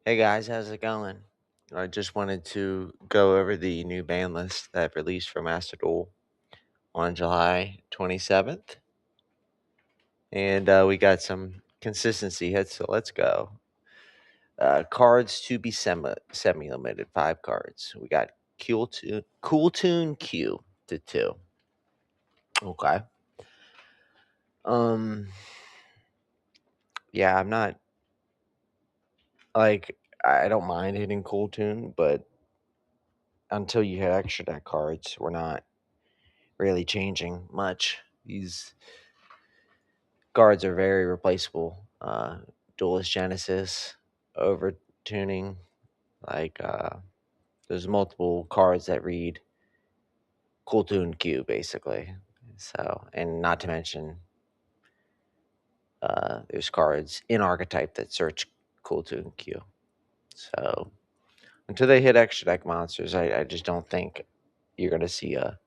Hey guys, how's it going? I just wanted to go over the new ban list that released for Master Duel on July 27th. And we got some consistency hits, so let's go. Cards to be semi limited, 5 cards. We got Cool Tune Q to 2. Okay. Um, yeah, I'm not like, I don't mind hitting Cool Tune, but until you hit extra deck cards, we're not really changing much. These guards are very replaceable. Duelist Genesis, overtuning, like there's multiple cards that read Cool Tune Q basically. So, and not to mention, there's cards in archetype that search Cool Tune Q. So until they hit extra deck monsters, I just don't think you're going to see a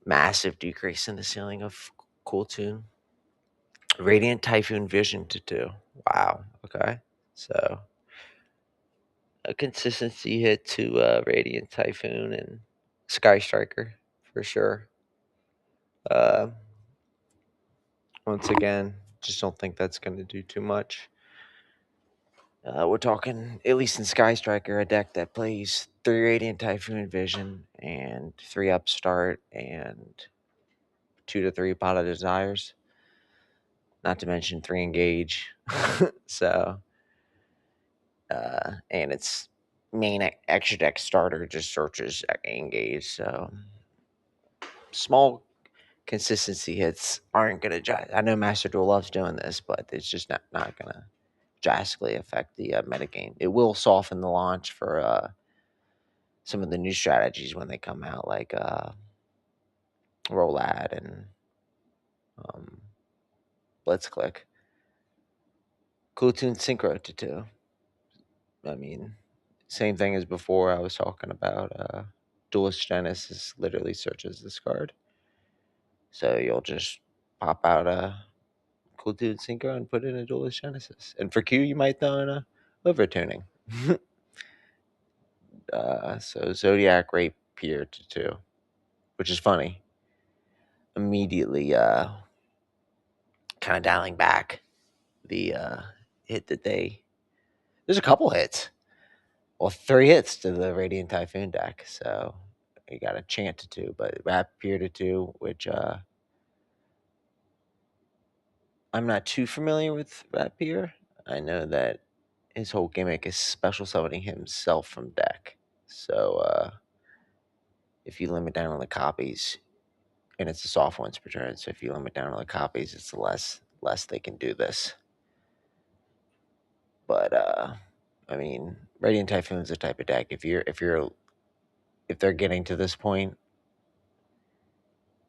massive decrease in the ceiling of Cool Tune. Radiant Typhoon Vision to 2. Wow. Okay. So a consistency hit to Radiant Typhoon and Sky Striker for sure. Uh, Once again, just don't think that's going to do too much. We're talking, at least in Sky Striker, a deck that plays 3 Radiant Typhoon Vision and 3 Upstart and 2 to 3 Pot of Desires. Not to mention 3 Engage. So, and its main extra deck starter just searches Engage. So, small consistency hits aren't going to. I know Master Duel loves doing this, but it's just not going to drastically affect the metagame. It will soften the launch for some of the new strategies when they come out, like Rolad and um, Blitzclick. Cool Tune Synchro to 2. I mean, same thing as before. I was talking about Duelist Genesis literally searches this card. So you'll just pop out a Cool Dude Synchro and put in a Duelist Genesis. And for Q, you might throw in a Overtuning. So Zodiac Rapier to 2, which is funny. Immediately kind of dialing back the hit that they. There's a couple hits. Well, 3 hits to the Radiant Typhoon deck. So you got a chant to 2, but Rapier to 2, which I'm not too familiar with Rapier. I know that his whole gimmick is special summoning himself from deck. So if you limit down on the copies, and it's a soft ones per turn, so if you limit down on the copies, it's less they can do this. But I mean, Radiant Typhoon's the type of deck. If they're getting to this point,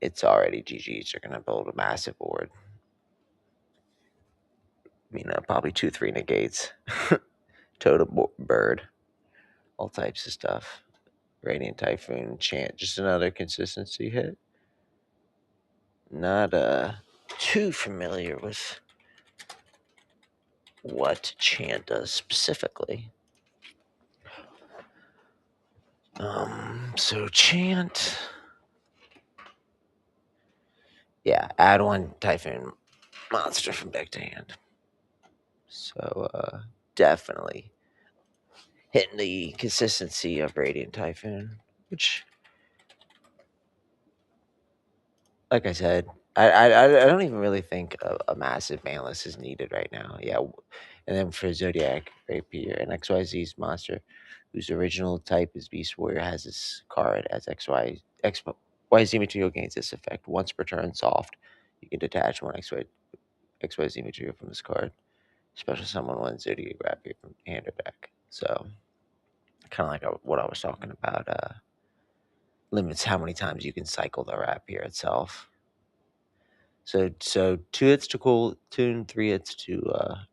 it's already GG's. They're gonna build a massive board. Probably 2-3 negates, totem bird, all types of stuff. Radiant Typhoon, Chant, just another consistency hit. Not too familiar with what Chant does specifically. So Chant, yeah, add 1 Typhoon monster from deck to hand. So definitely hitting the consistency of Radiant Typhoon, which, like I said, I don't even really think a massive ban list is needed right now. Yeah, and then for Zodiac Rapier, an XYZ's monster whose original type is Beast Warrior has this card as XYZ material gains this effect once per turn. Soft, you can detach 1 XYZ material from this card. Special summon 1 Zodiac Rapier from hand or deck. So kind of like what I was talking about. Limits how many times you can cycle the Rapier itself. So 2 hits to Cool Tune, 3 hits to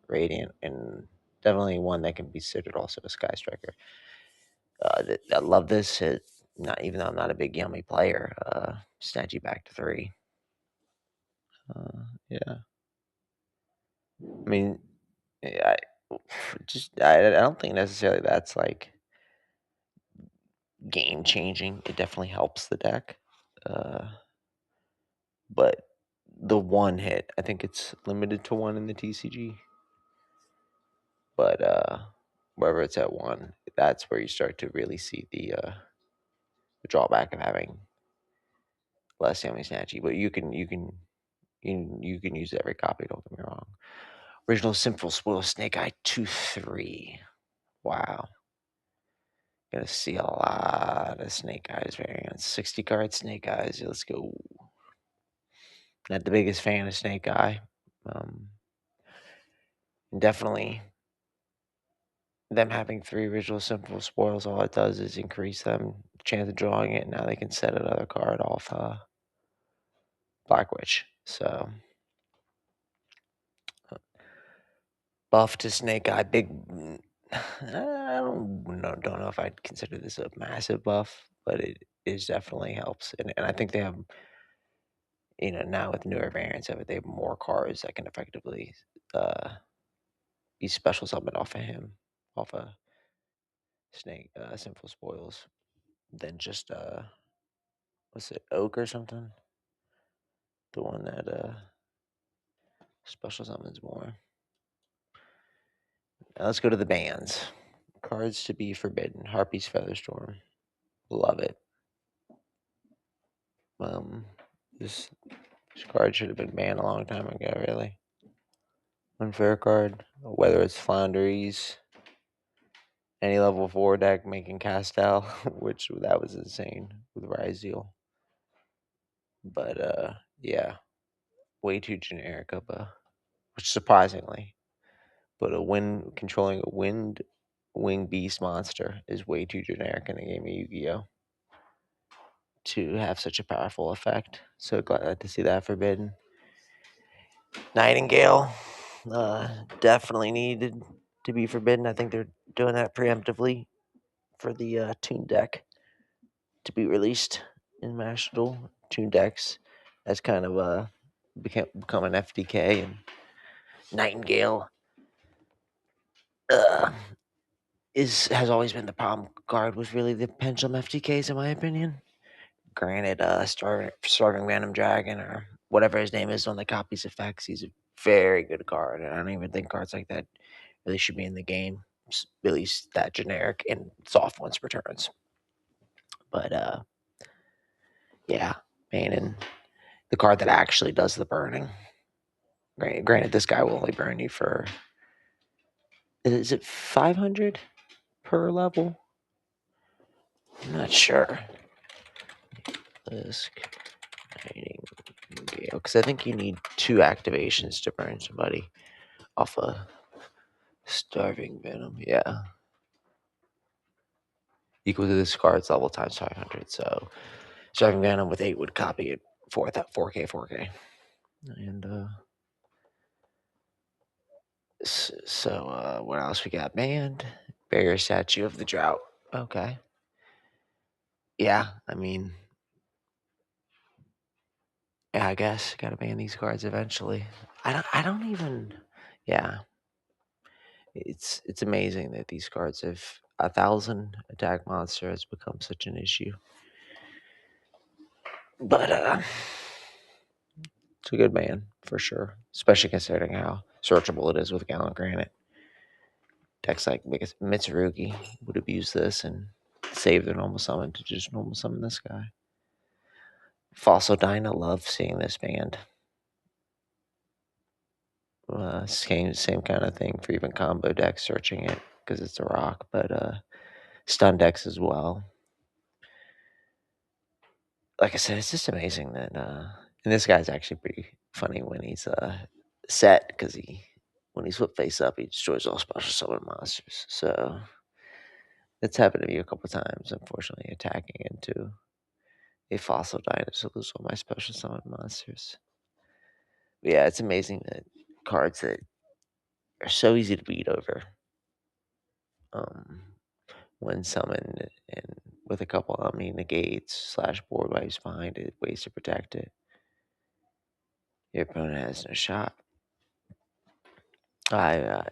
Radiant, and definitely one that can be considered also a Sky Striker. I love this hit. Not even though I'm not a big Yummy player. Snatch you back to 3. Yeah. I mean, just I don't think necessarily that's like game changing. It definitely helps the deck, uh, but the one hit, I think it's limited to one in the TCG. But wherever it's at one, that's where you start to really see the drawback of having less Sammy Snatchy. But you can use every copy. Don't get me wrong. Original Simple Spoil Snake Eye 2-3. Wow. Gonna see a lot of Snake Eyes variants. 60 card Snake Eyes. Let's go. Not the biggest fan of Snake Eye. Um, Definitely them having three original simple spoils, all it does is increase them chance of drawing it. Now they can set another card off Black Witch. So buff to Snake Eye, big. I don't know if I'd consider this a massive buff, but it is definitely helps, and I think they have, now with newer variants of it, they have more cards that can effectively uh, be special summoned off of him, off of Snake Simple Spoils, than just what's it, Oak or something, the one that special summons more. Now let's go to the bans. Cards to be forbidden. Harpy's Featherstorm. Love it. Um, this this card should have been banned a long time ago. Really unfair card. Whether it's Flounderies, any level 4 deck making Castel, which that was insane with Ryzeal. But yeah, way too generic of a, which surprisingly, but a wind controlling a wind wing beast monster is way too generic in a game of Yu-Gi-Oh to have such a powerful effect. So glad to see that forbidden. Nightingale, definitely needed to be forbidden. I think they're doing that preemptively for the Toon deck to be released in Master Duel. Toon decks has kind of become an FDK, and Nightingale uh, has always been the problem card with really the Pendulum FTKs, in my opinion. Granted, Starving Random Dragon or whatever his name is on the copies effects, he's a very good card, and I don't even think cards like that really should be in the game. At least that generic and soft ones returns. But yeah, man, and the card that actually does the burning. Granted, this guy will only burn you for, is it 500 per level? I'm not sure. This because I think you need 2 activations to burn somebody off a Starving Venom. Yeah, equal to this card's level times 500. So Starving Venom with 8 would copy it for that 4K 4K. And so what else we got banned? Barrier Statue of the Drought. Okay. Yeah, I mean, yeah, I guess gotta ban these cards eventually. I don't even. Yeah, it's amazing that these cards have 1,000 attack monster has become such an issue. But it's a good ban for sure, especially considering how searchable it is with Gallant Granite. Decks like Mitsurugi would have used this and saved their normal summon to just normal summon this guy. Fossil Dyna love seeing this band. Same kind of thing for even combo decks searching it because it's a rock, but stun decks as well. Like I said, it's just amazing that and this guy's actually pretty funny when he's set because when he's flipped face up, he destroys all special summon monsters. So it's happened to me a couple times, unfortunately, attacking into a fossil dinosaur lose all my special summon monsters. But yeah, it's amazing that cards that are so easy to beat over, um, when summoned and with a couple Omni negates slash board wipes behind it, ways to protect it, your opponent has no shot. I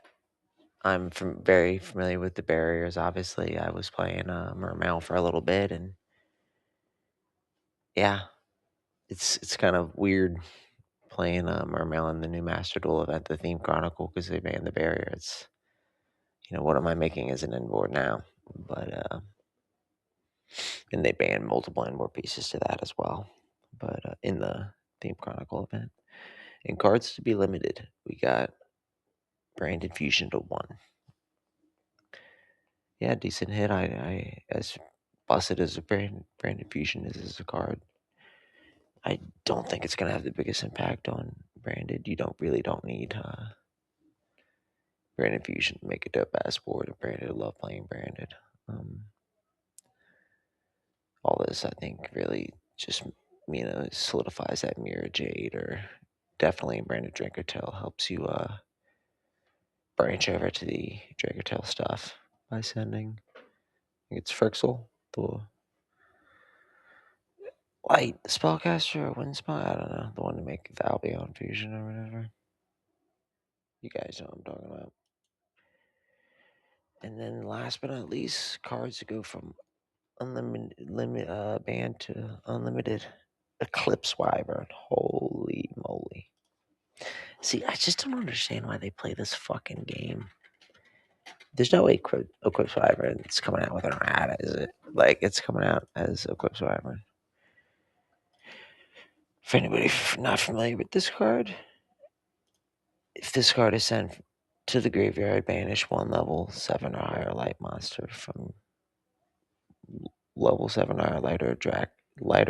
very familiar with the barriers. Obviously, I was playing Mermail for a little bit, and yeah, it's kind of weird playing Mermail in the new Master Duel event, the Theme Chronicle, because they banned the barrier. It's what am I making as an inboard now? But and they banned multiple inboard pieces to that as well. But in the Theme Chronicle event, and cards to be limited, we got Branded Fusion to 1. Yeah, decent hit. I as busted as a Branded Fusion is as a card, I don't think it's gonna have the biggest impact on Branded. You don't need Branded Fusion to make a dope ass board of Branded. I love playing Branded. Um, all this I think really just solidifies that Mirror Jade, or definitely Branded Drinker Tail helps you branch over to the Drinker Tail stuff by sending, I think it's Frixel, the light spellcaster or wind spell. I don't know, the one to make the Albion fusion or whatever. You guys know what I'm talking about. And then last but not least, cards that go from banned to unlimited. Eclipse Wyvern. Holy moly. See, I just don't understand why they play this fucking game. There's no way Eclipse Wyvern is coming out with an errata, is it? Like, it's coming out as Eclipse Wyvern. For anybody not familiar with this card, if this card is sent to the graveyard, banish one level 7 or higher light monster from level 7 or light or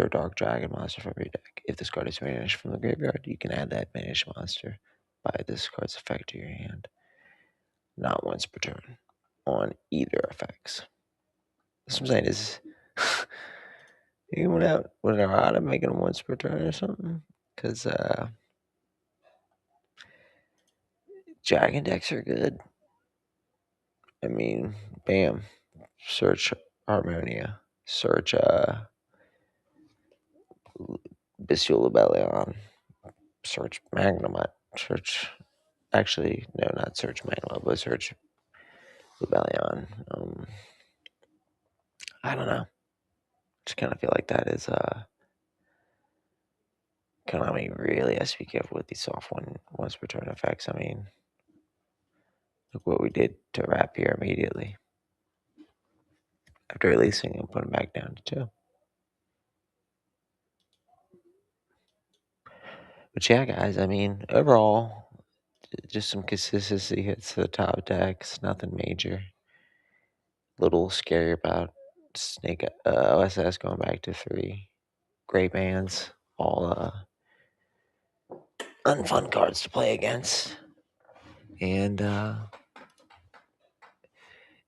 dark dragon monster from your deck. If this card is banished from the graveyard, you can add that banished monster by this card's effect to your hand, not once per turn, on either effects. What I'm saying is, you went out with an errata making them once per turn or something? Because dragon decks are good. I mean, bam, search Harmonia, search Bestial Rebellion, search Magnemite, search. Actually, no, not search Magnemite, but search Rebellion. I don't know. Just kind of feel like that is Konami really has to be careful with these soft once per turn effects. I mean, look what we did to Rap here immediately after releasing and putting back down to 2. But yeah, guys, I mean, overall, just some consistency hits to the top decks, nothing major. Little scary about Snake OSS going back to 3. Great bands, all unfun cards to play against. And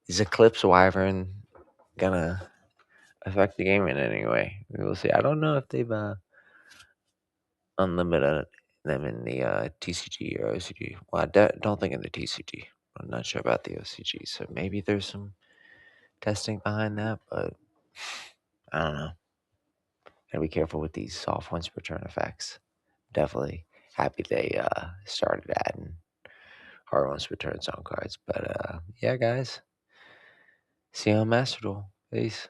is Eclipse Wyvern gonna affect the game in any way? We will see. I don't know if they've unlimited them in the TCG or OCG. Well, don't think in the TCG. I'm not sure about the OCG, so maybe there's some testing behind that, but I don't know. Gotta be careful with these soft ones per turn effects. Definitely happy they started adding hard ones per turn on cards. But yeah, guys. See you on Master Duel. Peace.